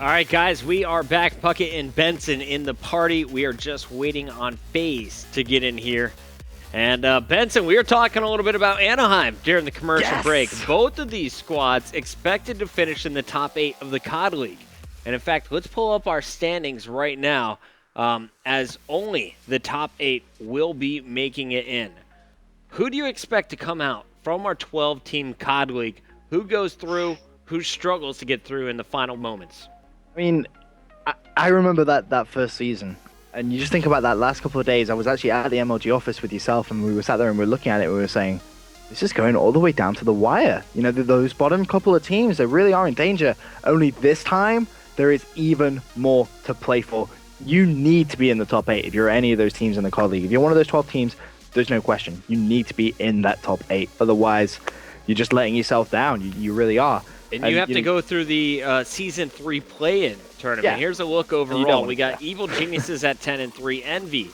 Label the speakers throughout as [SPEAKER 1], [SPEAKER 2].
[SPEAKER 1] All right, guys, we are back. Puckett and Benson in the party. We are just waiting on FaZe to get in here. And Benson, we were talking a little bit about Anaheim during the commercial break. Both of these squads expected to finish in the top 8 of the COD League. And in fact, let's pull up our standings right now, as only the top 8 will be making it in. Who do you expect to come out from our 12-team COD League? Who goes through? Who struggles to get through in the final moments?
[SPEAKER 2] I mean, I remember that first season, and you just think about that last couple of days. I was actually at the MLG office with yourself, and we were sat there and we were looking at it, and we were saying, this is going all the way down to the wire. You know, those bottom couple of teams, they really are in danger. Only this time, there is even more to play for. You need to be in the top 8 if you're any of those teams in the COD League. If you're one of those 12 teams, there's no question. You need to be in that top 8. Otherwise, you're just letting yourself down. You really are.
[SPEAKER 1] And you have to go through the Season 3 play-in tournament.
[SPEAKER 2] Yeah.
[SPEAKER 1] Here's a look overall. We got Evil Geniuses at 10-3, Envy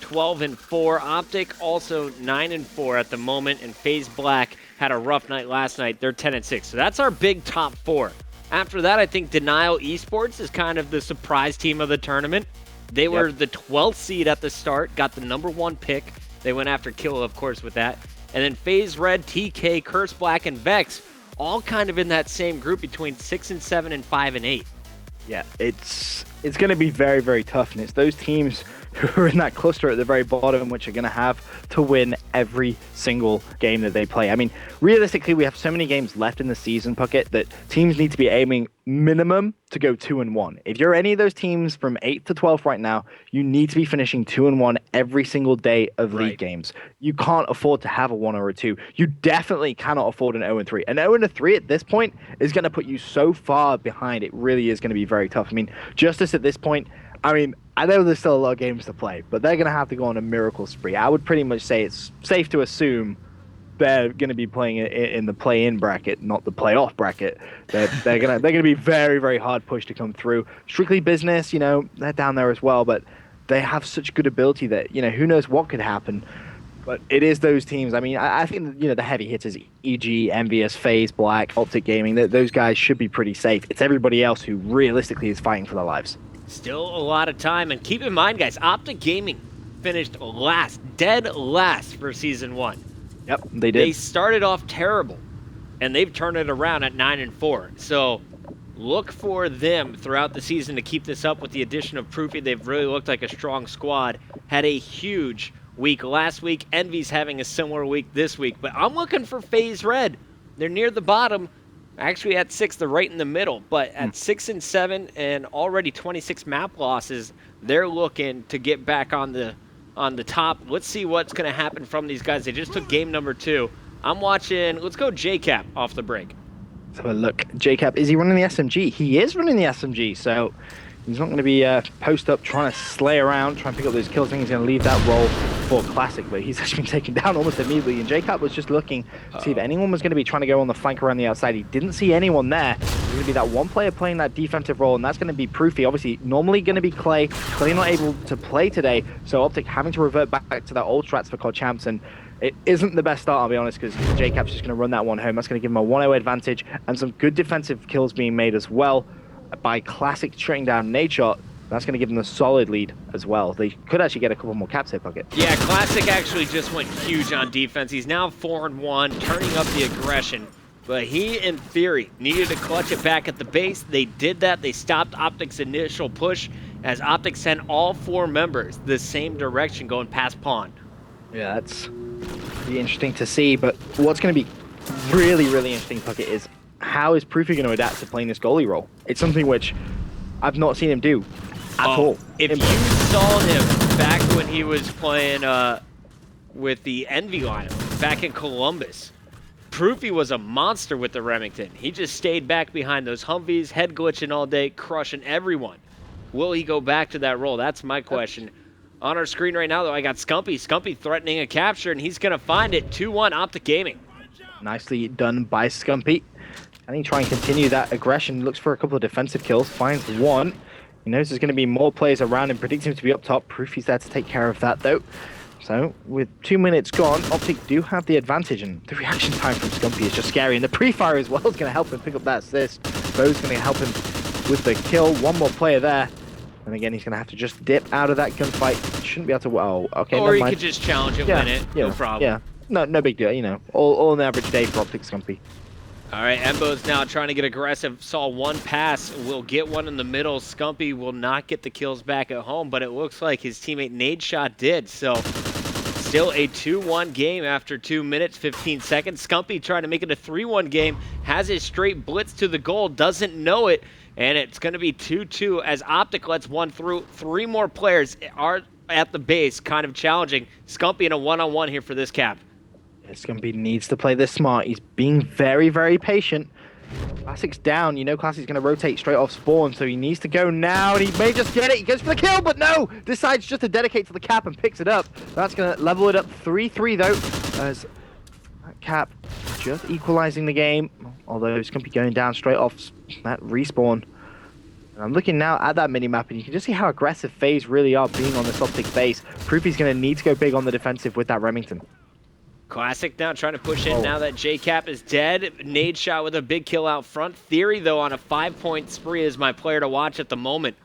[SPEAKER 1] 12-4, OpTic also 9-4 at the moment, and FaZe Black had a rough night last night. They're 10-6. So that's our big top 4. After that, I think Denial Esports is kind of the surprise team of the tournament. They were the 12th seed at the start, got the #1 pick. They went after Kill, of course, with that. And then FaZe Red, TK, Curse Black, and Vex, all kind of in that same group between 6-7 and 5-8.
[SPEAKER 2] Yeah, it's going to be very, very tough, and it's those teams who are in that cluster at the very bottom which are going to have to win every single game that they play. I mean, realistically, we have so many games left in the season, Puckett, that teams need to be aiming minimum to go 2-1. If you're any of those teams from 8th to 12th right now, you need to be finishing 2-1 every single day of league games. You can't afford to have a 1 or a 2. You definitely cannot afford an 0-3. An 0-3 at this point is going to put you so far behind. It really is going to be very tough. I mean, Justice at this point, I mean, I know there's still a lot of games to play, but they're going to have to go on a miracle spree. I would pretty much say it's safe to assume they're going to be playing in the play-in bracket, not the playoff bracket. They're going to be very, very hard pushed to come through. Strictly Business, you know, they're down there as well, but they have such good ability that, you know, who knows what could happen. But it is those teams. I mean, I think, you know, the heavy hitters, EG, Envious, FaZe, Black, OpTic Gaming, those guys should be pretty safe. It's everybody else who realistically is fighting for their lives.
[SPEAKER 1] Still a lot of time, and keep in mind, guys, OpTic Gaming finished last, dead last for Season 1.
[SPEAKER 2] Yep, they did.
[SPEAKER 1] They started off terrible, and they've turned it around at 9-4. So look for them throughout the season to keep this up with the addition of Proofy. They've really looked like a strong squad. Had a huge week last week. Envy's having a similar week this week, but I'm looking for FaZe Red. They're near the bottom. Actually at 6th, they're right in the middle, but at 6-7 and already 26 map losses, they're looking to get back on the top. Let's see what's going to happen from these guys. They just took game number 2. I'm watching. Let's go JCap off the break.
[SPEAKER 2] So look, JCap, is he running the SMG? He is running the SMG, so he's not going to be post up trying to slay around, trying to pick up those kills. I think he's going to leave that role for Classic, but he's actually been taken down almost immediately. And JCap was just looking to see if anyone was going to be trying to go on the flank around the outside. He didn't see anyone there. There's going to be that one player playing that defensive role, and that's going to be Proofy. Obviously, normally going to be Clay. Clay not able to play today, so OpTic having to revert back to their old strats for COD Champs, and it isn't the best start, I'll be honest, because JCap's just going to run that one home. That's going to give him a 1-0 advantage, and some good defensive kills being made as well by Classic shutting down Nadeshot. That's going to give them a solid lead as well. They could actually get a couple more caps here, Puckett.
[SPEAKER 1] Yeah, Classic actually just went huge on defense. He's now 4-1, turning up the aggression. But he, in theory, needed to clutch it back at the base. They did that. They stopped OpTic's initial push as OpTic sent all 4 members the same direction going past Pawn.
[SPEAKER 2] Yeah, that's pretty interesting to see. But what's going to be really, really interesting, Puckett, is how is Proofy going to adapt to playing this goalie role? It's something which I've not seen him do at all.
[SPEAKER 1] If you saw him back when he was playing with the Envy lineup back in Columbus, Proofy was a monster with the Remington. He just stayed back behind those Humvees, head glitching all day, crushing everyone. Will he go back to that role? That's my question. On our screen right now, though, I got Scumpy. Scumpy threatening a capture, and he's going to find it. 2-1 OpTic Gaming.
[SPEAKER 2] Nicely done by Scumpy. I think try and continue that aggression. Looks for a couple of defensive kills. Finds one. He knows there's going to be more players around and predicts him to be up top. Proofy's there to take care of that, though. So, with 2 minutes gone, OpTic do have the advantage, and the reaction time from Scumpy is just scary. And the pre-fire as well is going to help him pick up that assist. Bo's going to help him with the kill. One more player there. And again, he's going to have to just dip out of that gunfight. Shouldn't be able to... Oh, okay,
[SPEAKER 1] or
[SPEAKER 2] never
[SPEAKER 1] he
[SPEAKER 2] mind.
[SPEAKER 1] could just challenge it, win it. No problem.
[SPEAKER 2] Yeah, no big deal, you know. All an average day for OpTic Scumpy.
[SPEAKER 1] All right, Embo's now trying to get aggressive. Saw one pass, will get one in the middle. Scumpy will not get the kills back at home, but it looks like his teammate Nadeshot did. So still a 2-1 game after 2 minutes, 15 seconds. Scumpy trying to make it a 3-1 game. Has a straight blitz to the goal, doesn't know it. And it's going to be 2-2 as OpTic lets one through. 3 more players are at the base, kind of challenging. Scumpy in a one-on-one here for this cap.
[SPEAKER 2] Scumpy needs to play this smart. He's being very, very patient. Classic's down. You know Classic's going to rotate straight off spawn, so he needs to go now, and he may just get it. He goes for the kill, but no! Decides just to dedicate to the cap and picks it up. That's going to level it up 3-3, though, as that cap just equalizing the game. Although Scumpy going down straight off that respawn. And I'm looking now at that minimap, and you can just see how aggressive FaZe really are being on this OpTic base. Proofy's going to need to go big on the defensive with that Remington.
[SPEAKER 1] Classic now trying to push in now that J-Cap is dead. Nadeshot with a big kill out front. Theory, though, on a 5-point spree is my player to watch at the moment.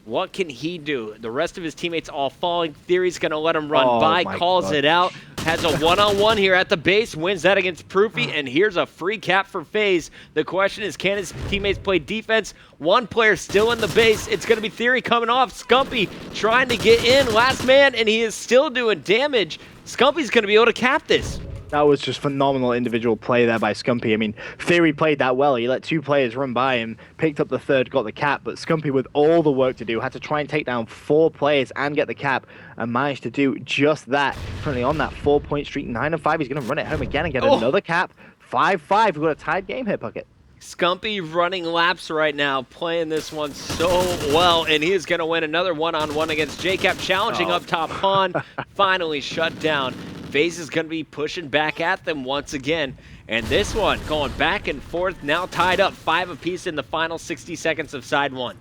[SPEAKER 1] What can he do? The rest of his teammates all falling. Theory's going to let him run by, calls it out. Has a one-on-one here at the base, wins that against Proofy, and here's a free cap for FaZe. The question is, can his teammates play defense? One player still in the base. It's going to be Theory coming off. Scumpy trying to get in, last man, and he is still doing damage. Scumpy's going to be able to cap this.
[SPEAKER 2] That was just phenomenal individual play there by Scumpy. I mean, Theory played that well. He let 2 players run by him, picked up the third, got the cap, but Scumpy, with all the work to do, had to try and take down 4 players and get the cap, and managed to do just that. Currently on that 4-point streak, 9-5. He's going to run it home again and get another cap. 5-5. We've got a tied game here, Puckett.
[SPEAKER 1] Scumpy running laps right now, playing this one so well, and he is going to win another one-on-one against J-Cap, challenging up top pawn, finally shut down. FaZe is going to be pushing back at them once again, and this one going back and forth, now tied up 5 apiece in the final 60 seconds of side 1.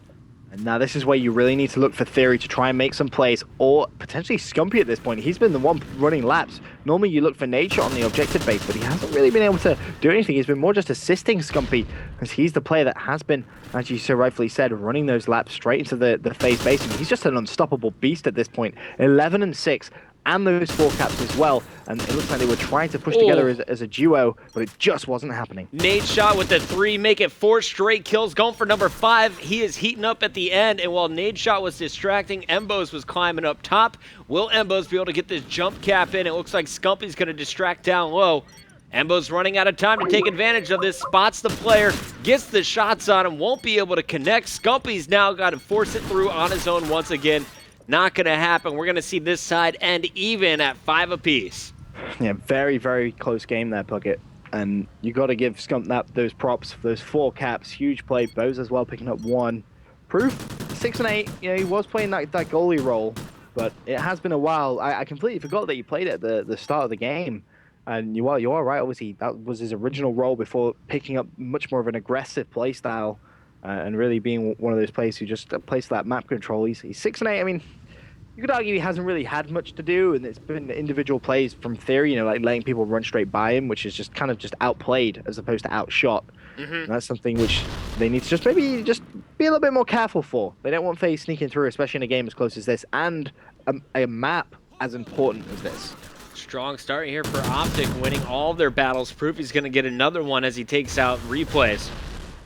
[SPEAKER 2] And now this is where you really need to look for Theory to try and make some plays, or potentially Scumpy at this point. He's been the one running laps. Normally you look for Nature on the objective base, but he hasn't really been able to do anything. He's been more just assisting Scumpy, as he's the player that has been, as you so rightfully said, running those laps straight into the FaZe base. And he's just an unstoppable beast at this point. 11-6. And those 4 caps as well, and it looks like they were trying to push together as a duo, but it just wasn't happening.
[SPEAKER 1] Nadeshot with the 3, make it 4 straight kills, going for number 5. He is heating up at the end, and while Nadeshot was distracting, Embos was climbing up top. Will Embos be able to get this jump cap in? It looks like Scumpy's going to distract down low. Embos running out of time to take advantage of this, spots the player, gets the shots on him, won't be able to connect. Scumpy's now got to force it through on his own once again. Not going to happen. We're going to see this side end even at 5 apiece.
[SPEAKER 2] Yeah, very, very close game there, Puckett. And you got to give Scump those props for those 4 caps. Huge play. Bose as well picking up 1. Proof, 6 and 8. You know, he was playing that goalie role, but it has been a while. I completely forgot that he played it at the start of the game. And you are right. Obviously, that was his original role before picking up much more of an aggressive play style and really being one of those players who just plays that map control. He's 6 and 8. I mean, you could argue he hasn't really had much to do, and it's been individual plays from Theory, you know, like letting people run straight by him, which is just kind of just outplayed as opposed to outshot. And that's something which they need to just maybe just be a little bit more careful for. They don't want FaZe sneaking through, especially in a game as close as this, and a map as important as this.
[SPEAKER 1] Strong start here for OpTic, winning all of their battles. Proof he's going to get another one as he takes out replays.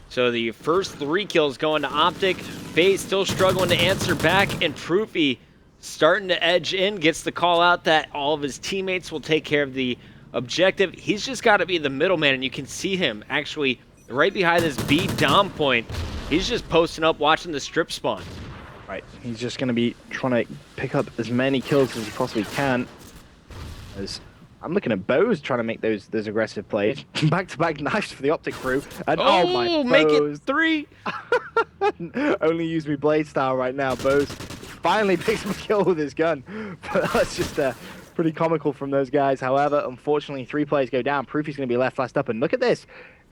[SPEAKER 1] So the first 3 kills going to OpTic. FaZe still struggling to answer back, and Proofy starting to edge in, gets the call out that all of his teammates will take care of the objective. He's just got to be the middleman, and you can see him actually right behind this B dom point. He's just posting up, watching the strip spawn.
[SPEAKER 2] Right, he's just going to be trying to pick up as many kills as he possibly can. As I'm looking at Bose trying to make those aggressive plays. Back-to-back knives for the OpTic crew. And oh my,
[SPEAKER 1] make
[SPEAKER 2] Bose.
[SPEAKER 1] it 3.
[SPEAKER 2] Only use me blade style right now. Bose finally picks up a kill with his gun. But that's just pretty comical from those guys. However, unfortunately, 3 players go down. Proofy's going to be left last up. And look at this.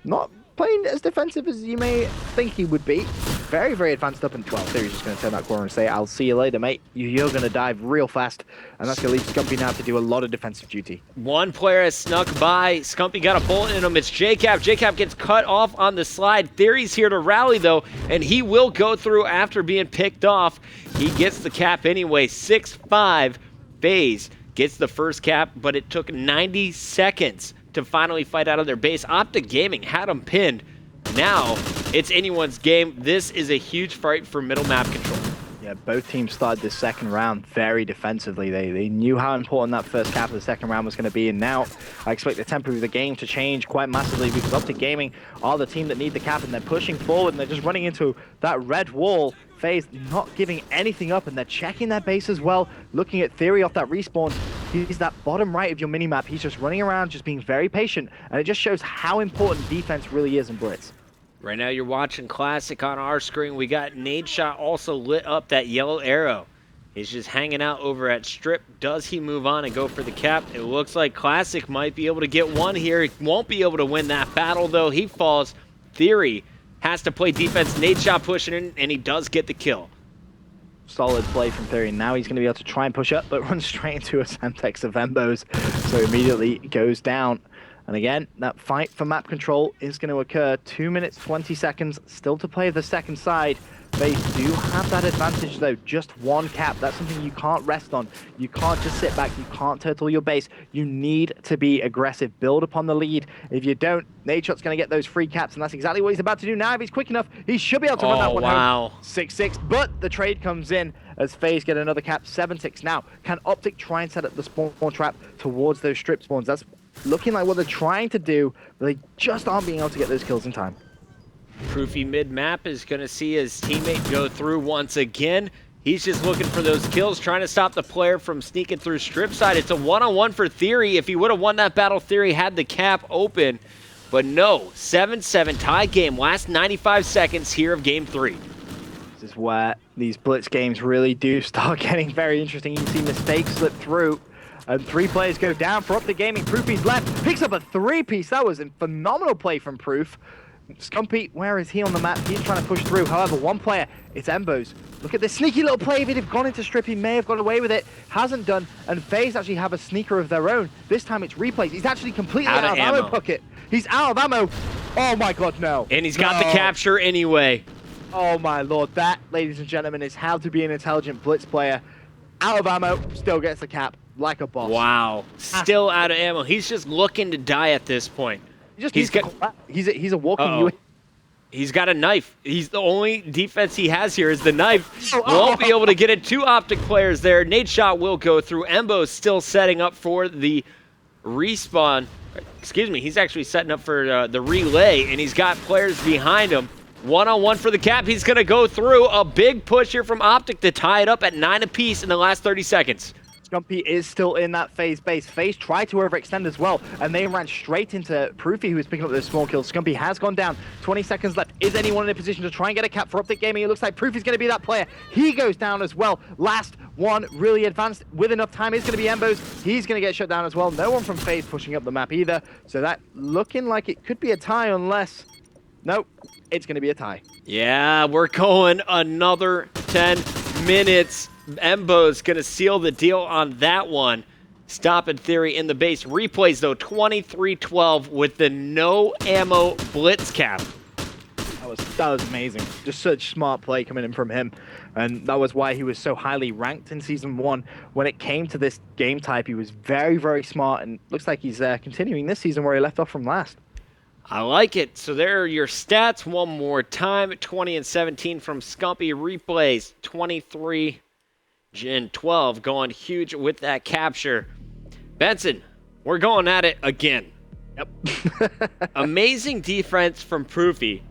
[SPEAKER 2] Not playing as defensive as you may think he would be. very, very advanced up, and well, Theory's just going to turn that corner and say, I'll see you later, mate. You're going to dive real fast, and that's going to leave Scumpy now to do a lot of defensive duty.
[SPEAKER 1] One player has snuck by. Scumpy got a bullet in him. It's JCap. JCap gets cut off on the slide. Theory's here to rally, though, and he will go through after being picked off. He gets the cap anyway. 6-5. FaZe gets the first cap, but it took 90 seconds to finally fight out of their base. OpTic Gaming had them pinned. Now it's anyone's game. This is a huge fight for middle map control.
[SPEAKER 2] Yeah, both teams started this second round very defensively. They knew how important that first cap of the second round was going to be, and now I expect the tempo of the game to change quite massively because OpTic Gaming are the team that need the cap, and they're pushing forward, and they're just running into that red wall. FaZe not giving anything up, and they're checking their base as well, looking at Theory off that respawn. He's that bottom right of your minimap. He's just running around, just being very patient, and it just shows how important defense really is in Blitz.
[SPEAKER 1] Right now you're watching Classic on our screen. We got Nadeshot also lit up that yellow arrow. He's just hanging out over at Strip. Does he move on and go for the cap? It looks like Classic might be able to get one here. He won't be able to win that battle, though. He falls. Theory has to play defense. Nadeshot pushing in, and he does get the kill.
[SPEAKER 2] Solid play from Theory. Now he's going to be able to try and push up, but runs straight into a Semtex of Embos, so immediately goes down. And again, that fight for map control is going to occur. 2 minutes, 20 seconds still to play the second side. They do have that advantage, though. Just one cap. That's something you can't rest on. You can't just sit back. You can't turtle your base. You need to be aggressive. Build upon the lead. If you don't, Nadeshot's going to get those free caps, and that's exactly what he's about to do now. If he's quick enough, he should be able to run that one home. 6-6, but the trade comes in as FaZe get another cap. 7-6. Now, can OpTic try and set up the spawn trap towards those strip spawns? That's looking like what they're trying to do, but they just aren't being able to get those kills in time.
[SPEAKER 1] Proofy mid-map is going to see his teammate go through once again. He's just looking for those kills, trying to stop the player from sneaking through strip side. It's a one-on-one for Theory. If he would have won that battle, Theory had the cap open. But no, 7-7 tie game. Last 95 seconds here of game 3.
[SPEAKER 2] This is where these Blitz games really do start getting very interesting. You can see mistakes slip through, and 3 players go down for OpTic Gaming. Proofy's left, picks up a 3-piece. That was a phenomenal play from Proof. Scumpy, where is he on the map? He's trying to push through. However, one player, it's Embos. Look at this sneaky little play. If he'd have gone into Strip, he may have got away with it. Hasn't done. And FaZe actually have a sneaker of their own. This time it's replays. He's actually completely out of ammo, Puckett. He's out of ammo. Oh my god, no.
[SPEAKER 1] And he's got the capture anyway.
[SPEAKER 2] Oh my lord. That, ladies and gentlemen, is how to be an intelligent Blitz player. Out of ammo, still gets the cap like a boss.
[SPEAKER 1] Wow. Still out of ammo. He's just looking to die at this point.
[SPEAKER 2] He's a walking UE.
[SPEAKER 1] He's got a knife. He's the only defense he has here is the knife. Won't be able to get it. 2 OpTic players there. Nadeshot will go through. Embo's still setting up for the respawn. Excuse me. He's actually setting up for the relay, and he's got players behind him. One-on-one for the cap. He's going to go through. A big push here from OpTic to tie it up at 9 apiece in the last 30 seconds.
[SPEAKER 2] Scumpy is still in that FaZe base. FaZe tried to overextend as well, and they ran straight into Proofy, who was picking up those small kills. Scumpy has gone down. 20 seconds left. Is anyone in a position to try and get a cap for OpTic Gaming? It looks like Proofy's going to be that player. He goes down as well. Last one, really advanced with enough time, is going to be Embos. He's going to get shut down as well. No one from FaZe pushing up the map either. So that looking like it could be a tie unless... Nope, it's going to be a tie.
[SPEAKER 1] Yeah, we're going another 10 minutes. Embo's going to seal the deal on that one. Stopping Theory in the base. Replays, though, 23-12 with the no ammo blitz cap.
[SPEAKER 2] That was amazing. Just such smart play coming in from him. And that was why he was so highly ranked in Season 1. When it came to this game type, he was very, very smart. And looks like he's continuing this season where he left off from last.
[SPEAKER 1] I like it. So there are your stats one more time. 20 and 17 from Scumpy. Replays, 23 and 12. Going huge with that capture. Benson, we're going at it again.
[SPEAKER 2] Yep.
[SPEAKER 1] Amazing defense from Proofy.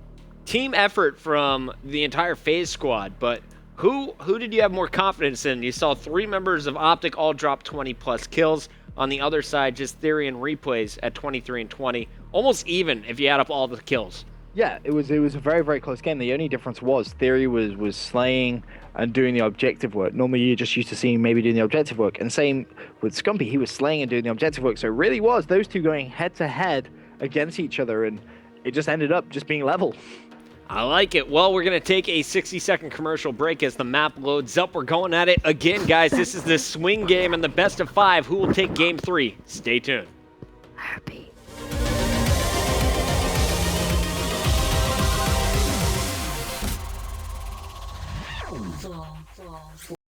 [SPEAKER 1] Team effort from the entire FaZe squad. But who did you have more confidence in? You saw 3 members of OpTic all drop 20-plus kills. On the other side, just Theory and Replays at 23 and 20. Almost even if you add up all the kills.
[SPEAKER 2] Yeah, it was a very, very close game. The only difference was Theory was slaying and doing the objective work. Normally you're just used to seeing maybe doing the objective work. And same with Scumpy, he was slaying and doing the objective work. So it really was those two going head to head against each other, and it just ended up just being level.
[SPEAKER 1] I like it. Well, we're going to take a 60-second commercial break as the map loads up. We're going at it again, guys. This is the swing game and the best of 5. Who will take game 3? Stay tuned.
[SPEAKER 3] Happy.